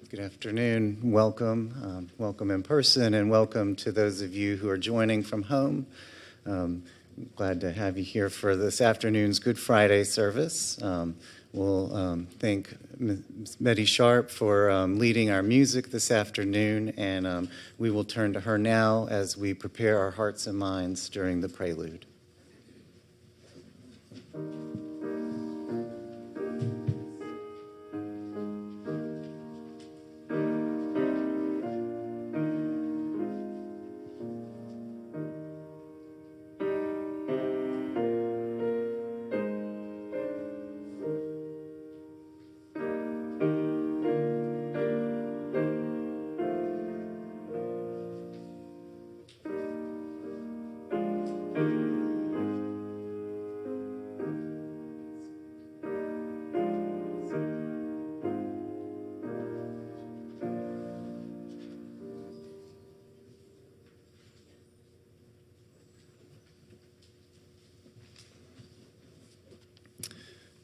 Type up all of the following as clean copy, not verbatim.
Good afternoon. Welcome. Welcome in person, and welcome to those of you who are joining from home. Glad to have you here for this afternoon's Good Friday service. We'll thank Ms. Betty Sharp for leading our music this afternoon, and we will turn to her now as we prepare our hearts and minds during the prelude.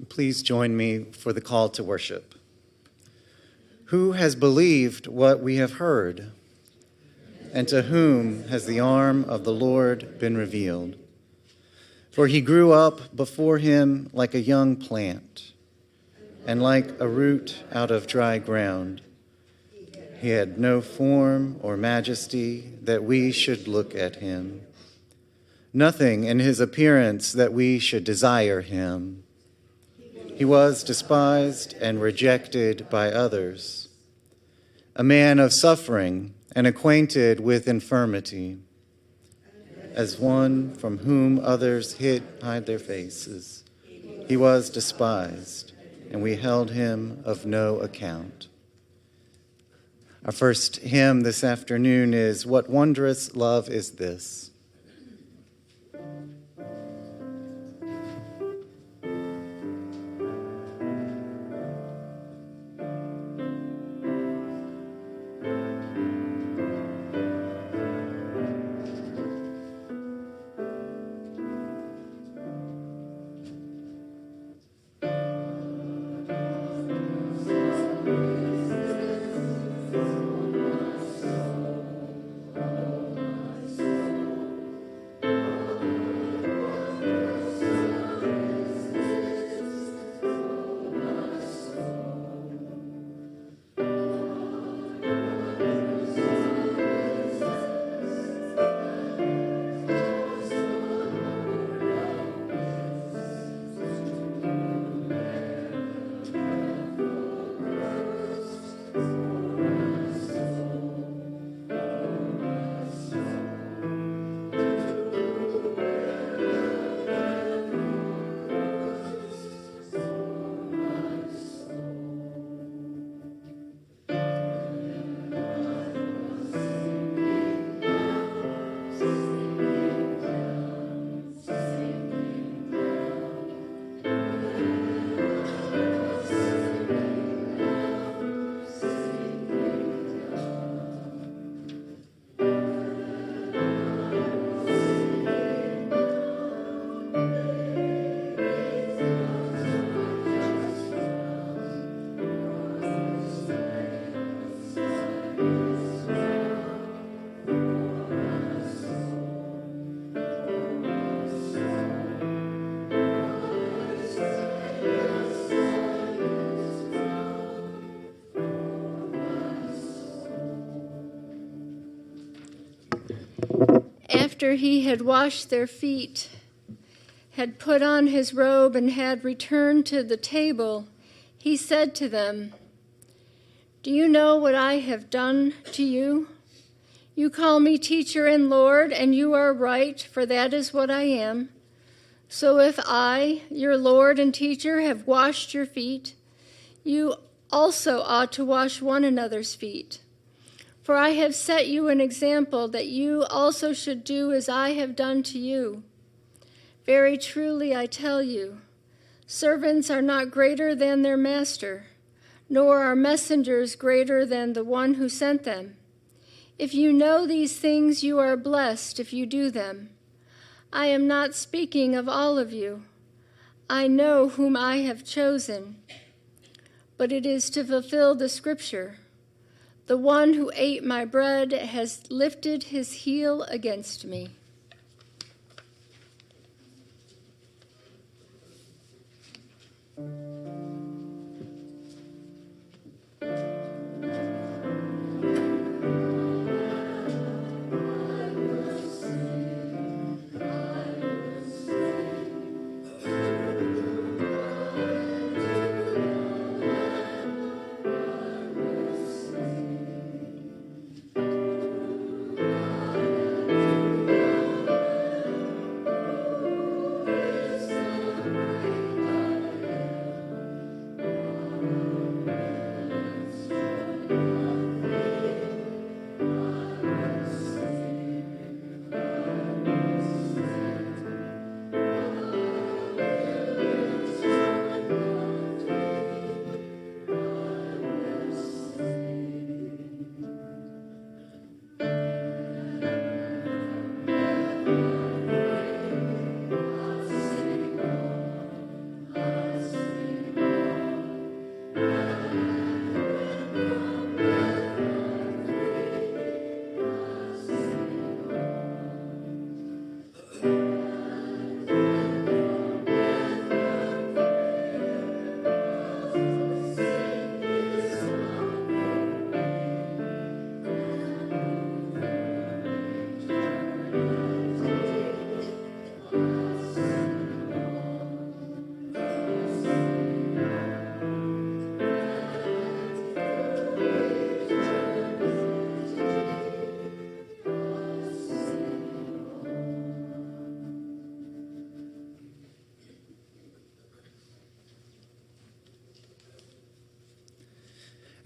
Please join me for the call to worship. Who has believed what we have heard? And to whom has the arm of the Lord been revealed? For he grew up before him like a young plant, and like a root out of dry ground. He had no form or majesty that we should look at him, nothing in his appearance that we should desire him. He was despised and rejected by others, a man of suffering and acquainted with infirmity, as one from whom others hide their faces. He was despised, and we held him of no account. Our first hymn this afternoon is "What Wondrous Love Is This?" After he had washed their feet, had put on his robe, and had returned to the table, he said to them, "Do you know what I have done to you? You call me teacher and Lord, and you are right, for that is what I am. So if I, your Lord and teacher, have washed your feet, you also ought to wash one another's feet. For I have set you an example that you also should do as I have done to you. Very truly I tell you, servants are not greater than their master, nor are messengers greater than the one who sent them. If you know these things, you are blessed if you do them. I am not speaking of all of you. I know whom I have chosen, but it is to fulfill the scripture. The one who ate my bread has lifted his heel against me.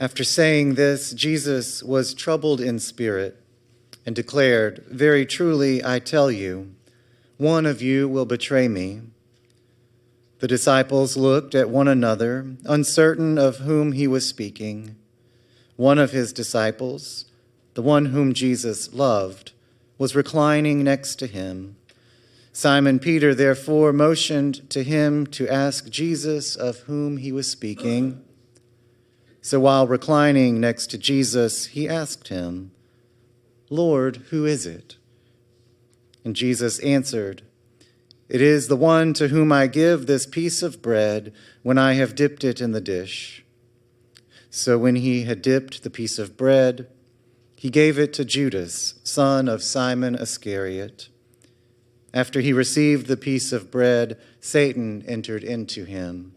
After saying this, Jesus was troubled in spirit and declared, "Very truly, I tell you, one of you will betray me." The disciples looked at one another, uncertain of whom he was speaking. One of his disciples, the one whom Jesus loved, was reclining next to him. Simon Peter therefore motioned to him to ask Jesus of whom he was speaking. So while reclining next to Jesus, he asked him, "Lord, who is it?" And Jesus answered, "It is the one to whom I give this piece of bread when I have dipped it in the dish." So when he had dipped the piece of bread, he gave it to Judas, son of Simon Iscariot. After he received the piece of bread, Satan entered into him.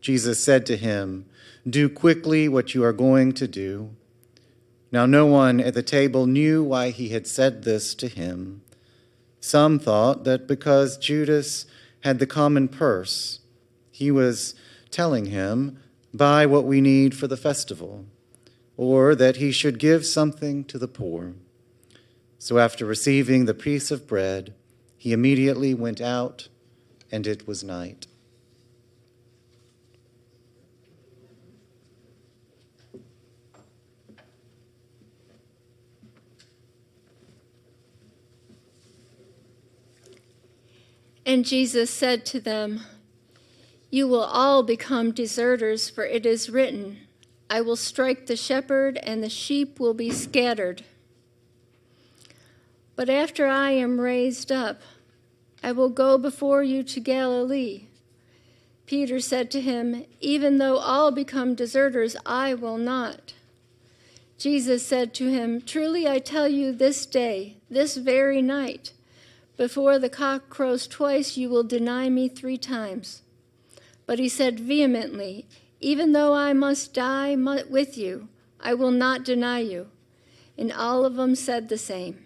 Jesus said to him, "Do quickly what you are going to do." Now no one at the table knew why he had said this to him. Some thought that because Judas had the common purse, he was telling him, "Buy what we need for the festival," or that he should give something to the poor. So after receiving the piece of bread, he immediately went out, and it was night. And Jesus said to them, "You will all become deserters, for it is written, 'I will strike the shepherd, and the sheep will be scattered.' But after I am raised up, I will go before you to Galilee." Peter said to him, "Even though all become deserters, I will not." Jesus said to him, "Truly I tell you, this day, this very night, before the cock crows twice, you will deny me 3 times. But he said vehemently, "Even though I must die with you, I will not deny you." And all of them said the same.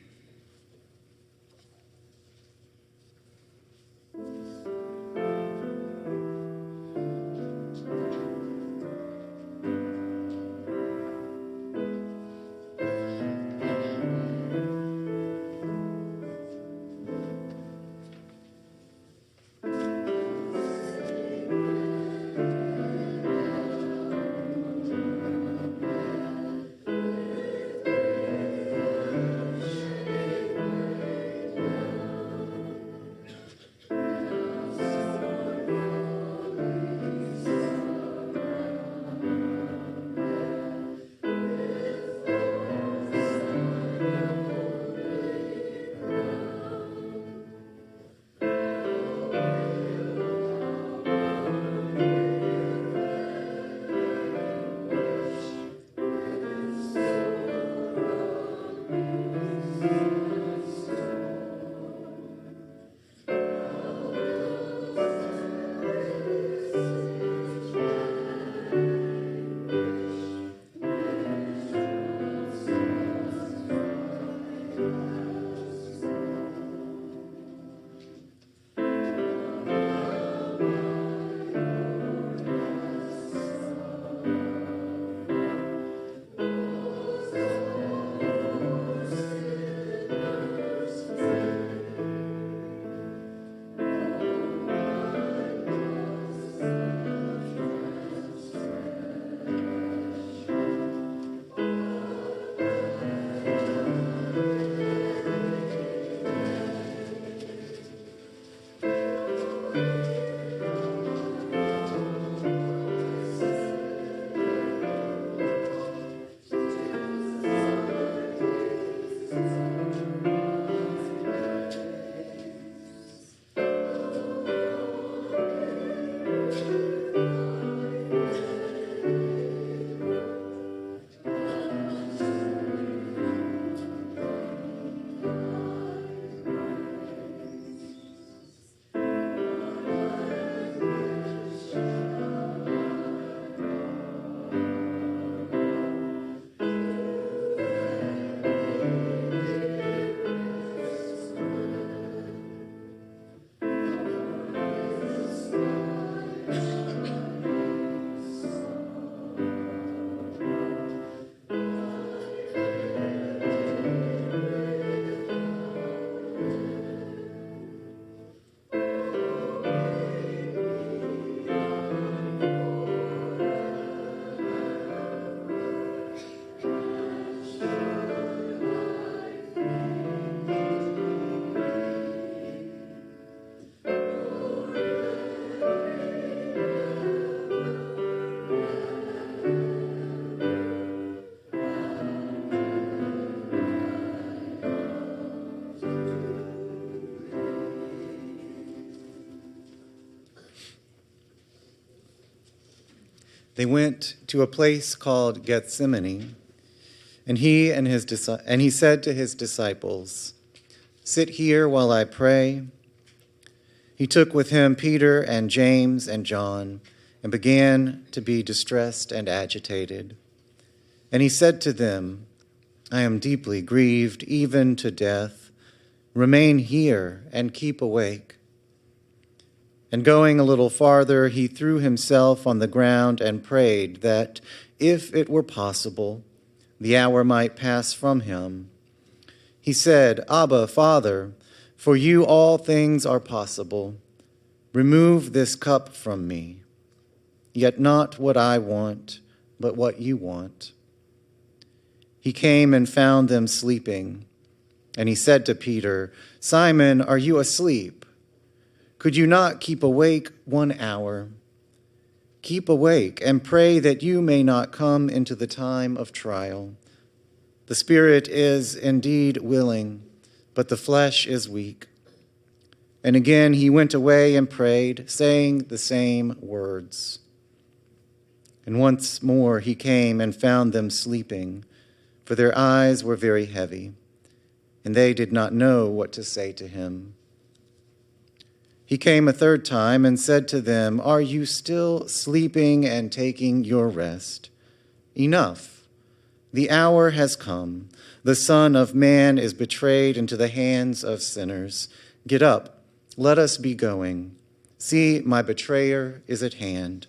They went to a place called Gethsemane, and he said to his disciples, "Sit here while I pray." He took with him Peter and James and John and began to be distressed and agitated. And he said to them, "I am deeply grieved, even to death. Remain here and keep awake." And going a little farther, he threw himself on the ground and prayed that, if it were possible, the hour might pass from him. He said, "Abba, Father, for you all things are possible. Remove this cup from me. Yet not what I want, but what you want." He came and found them sleeping. And he said to Peter, "Simon, are you asleep? Could you not keep awake 1 hour? Keep awake and pray that you may not come into the time of trial. The spirit is indeed willing, but the flesh is weak." And again he went away and prayed, saying the same words. And once more he came and found them sleeping, for their eyes were very heavy, and they did not know what to say to him. He came a third time and said to them, "Are you still sleeping and taking your rest? Enough. The hour has come. The Son of Man is betrayed into the hands of sinners. Get up, let us be going. See, my betrayer is at hand."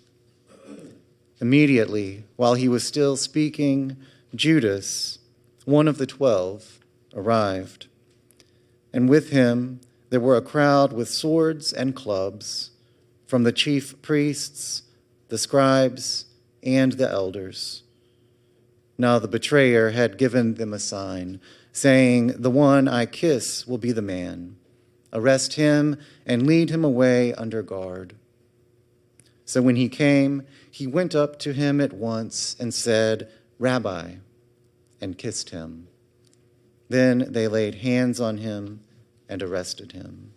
Immediately, while he was still speaking, Judas, one of the 12, arrived. And with him there were a crowd with swords and clubs from the chief priests, the scribes, and the elders. Now the betrayer had given them a sign, saying, "The one I kiss will be the man. Arrest him and lead him away under guard." So when he came, he went up to him at once and said, "Rabbi," and kissed him. Then they laid hands on him and arrested him.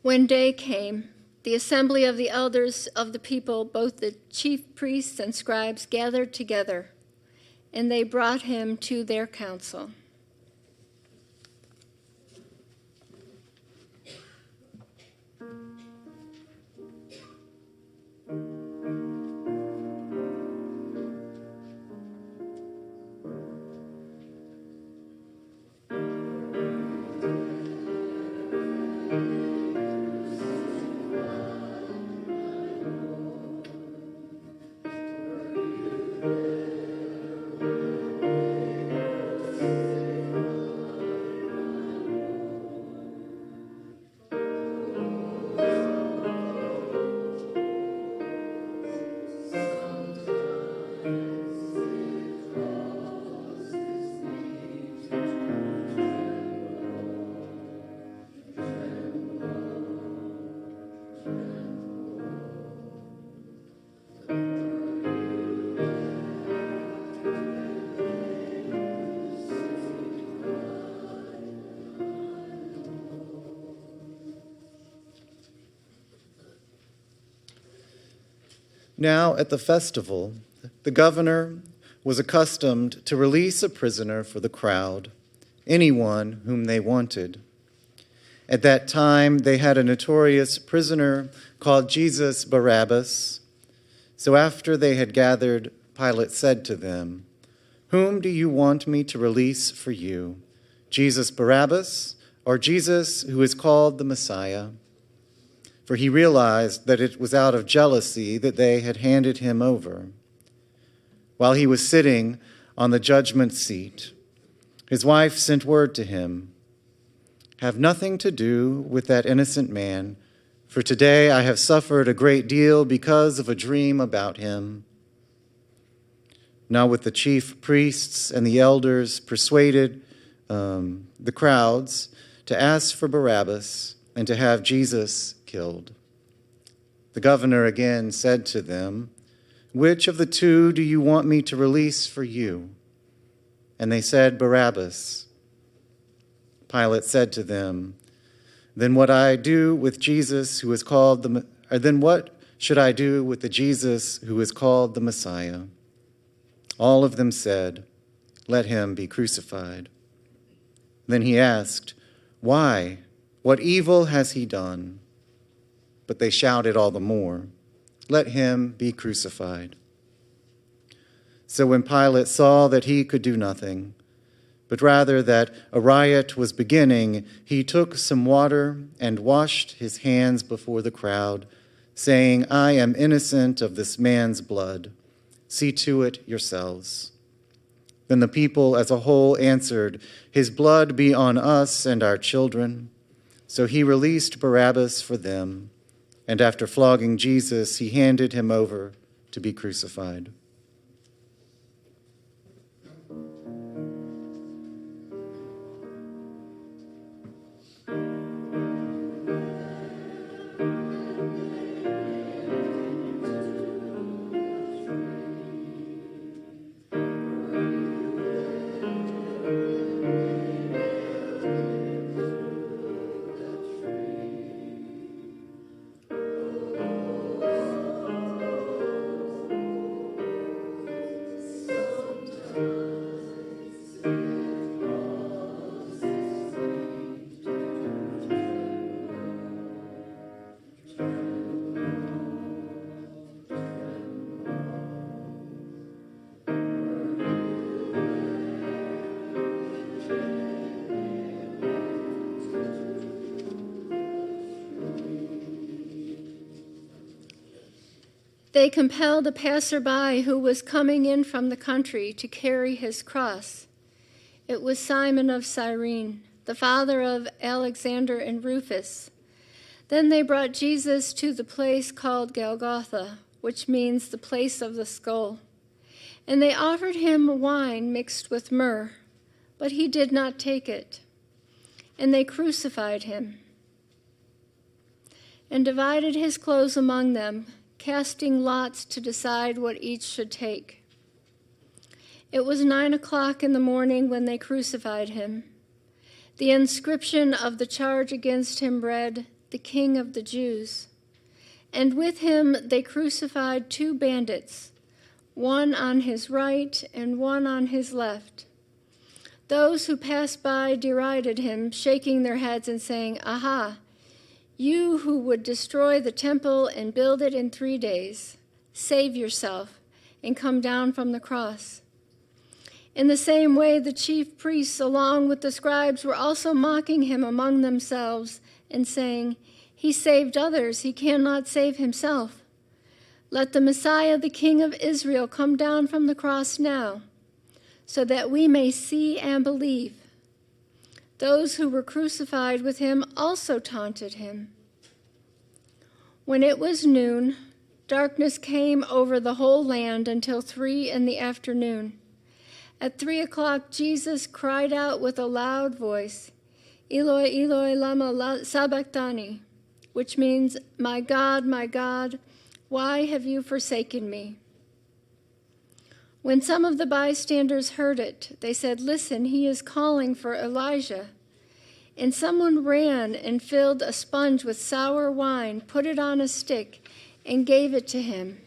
When day came, the assembly of the elders of the people, both the chief priests and scribes, gathered together, and they brought him to their council. Now at the festival, the governor was accustomed to release a prisoner for the crowd, anyone whom they wanted. At that time, they had a notorious prisoner called Jesus Barabbas. So after they had gathered, Pilate said to them, "Whom do you want me to release for you, Jesus Barabbas or Jesus who is called the Messiah?" For he realized that it was out of jealousy that they had handed him over. While he was sitting on the judgment seat, his wife sent word to him, "Have nothing to do with that innocent man, for today I have suffered a great deal because of a dream about him." Now with the chief priests and the elders persuaded the crowds to ask for Barabbas and to have Jesus killed. The governor again said to them, "Which of the two do you want me to release for you?" And they said, Barabbas. Pilate said to them, Then what I do with Jesus who is called the then what should I do with the Jesus who is called the Messiah? All of them said, Let him be crucified. Then he asked, Why? What evil has he done? But they shouted all the more, Let him be crucified. So when Pilate saw that he could do nothing, but rather that a riot was beginning, he took some water and washed his hands before the crowd, saying, I am innocent of this man's blood. See to it yourselves. Then the people as a whole answered, His blood be on us and our children. So he released Barabbas for them, and after flogging Jesus, he handed him over to be crucified. They compelled a passerby who was coming in from the country to carry his cross. It was Simon of Cyrene, the father of Alexander and Rufus. Then they brought Jesus to the place called Golgotha, which means the place of the skull. And they offered him wine mixed with myrrh, but he did not take it. And they crucified him and divided his clothes among them, casting lots to decide what each should take. It was 9 o'clock in the morning when they crucified him. The inscription of the charge against him read, "The King of the Jews." And with him they crucified 2 bandits, one on his right and one on his left. Those who passed by derided him, shaking their heads and saying, "Aha! You who would destroy the temple and build it in 3 days, save yourself and come down from the cross." In the same way, the chief priests, along with the scribes, were also mocking him among themselves and saying, "He saved others, he cannot save himself. Let the Messiah, the King of Israel, come down from the cross now, so that we may see and believe." Those who were crucified with him also taunted him. When it was noon, darkness came over the whole land until 3 in the afternoon. At 3 o'clock, Jesus cried out with a loud voice, "Eloi, Eloi, lama sabachthani," which means, my God, why have you forsaken me?" When some of the bystanders heard it, they said, "Listen, he is calling for Elijah." And someone ran and filled a sponge with sour wine, put it on a stick, and gave it to him.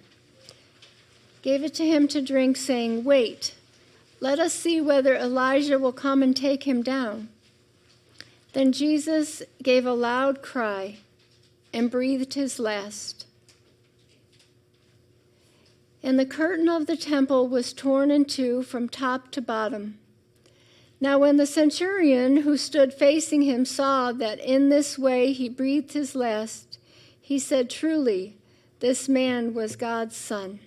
Gave it to him to drink, saying, "Wait, let us see whether Elijah will come and take him down." Then Jesus gave a loud cry and breathed his last. And the curtain of the temple was torn in two from top to bottom. Now when the centurion who stood facing him saw that in this way he breathed his last, he said, "Truly, this man was God's Son."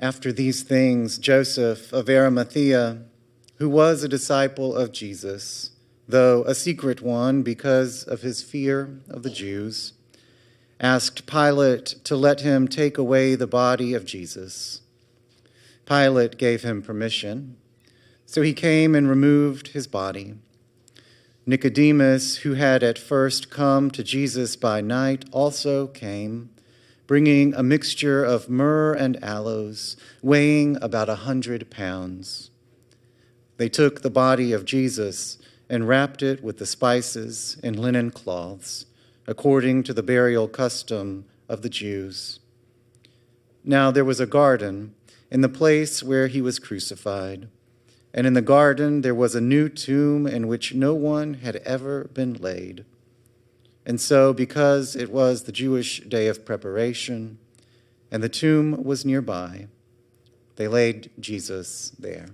After these things, Joseph of Arimathea, who was a disciple of Jesus, though a secret one because of his fear of the Jews, asked Pilate to let him take away the body of Jesus. Pilate gave him permission, so he came and removed his body. Nicodemus, who had at first come to Jesus by night, also came, bringing a mixture of myrrh and aloes, weighing about 100 pounds. They took the body of Jesus and wrapped it with the spices in linen cloths, according to the burial custom of the Jews. Now there was a garden in the place where he was crucified, and in the garden there was a new tomb in which no one had ever been laid. And so, because it was the Jewish day of preparation, and the tomb was nearby, they laid Jesus there.